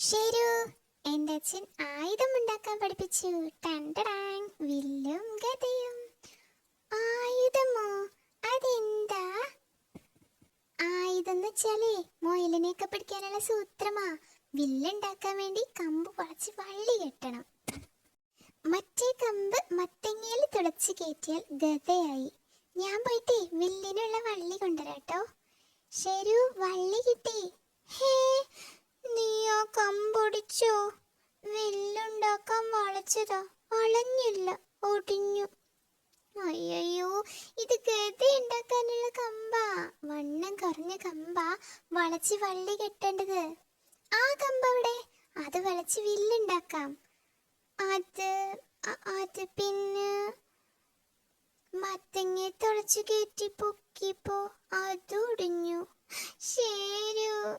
ശരു, എന്റെ അച്ഛൻ ആയുധമുണ്ടാക്കാൻ പഠിപ്പിച്ചു. ടണ്ടടാങ്, വില്ലും ഗതയും. ആയുധമോ? അതെന്താ? ആയുധം എന്ന് വെച്ചാലേ മൊയിലിനെയൊക്കെ പിടിക്കാനുള്ള സൂത്രമാ. വില്ലുണ്ടാക്കാൻ വേണ്ടി കമ്പ് വളച്ച് വള്ളി കെട്ടണം. മറ്റേ കമ്പ് മത്തങ്ങയിൽ തുളച്ച് കയറ്റിയാൽ ഗതയായി. ഞാൻ പോയിട്ട് വില്ലിനുള്ള വള്ളി കൊണ്ടുവരാട്ടോ. ശരു, വള്ളി കിട്ടി. ഹേ, നീ ആ കമ്പൊടിച്ചോ? വില്ലുണ്ടാക്കാൻ വളച്ചതാ, വളഞ്ഞില്ല, ഒടിഞ്ഞു. അയ്യോ, ഇത് ഗത ഉണ്ടാക്കാനുള്ള കമ്പാ. വണ്ണം കുറഞ്ഞ കമ്പാ വളച്ച് വള്ളി കെട്ടേണ്ടത്. ആ കമ്പവിടെ? അത് വളച്ച് വില്ലുണ്ടാക്കാം. അത് അത് പിന്നെ മത്തങ്ങ തുളച്ചു കയറ്റി പൊക്കിയപ്പോ അത് ഒടിഞ്ഞു. ശരു.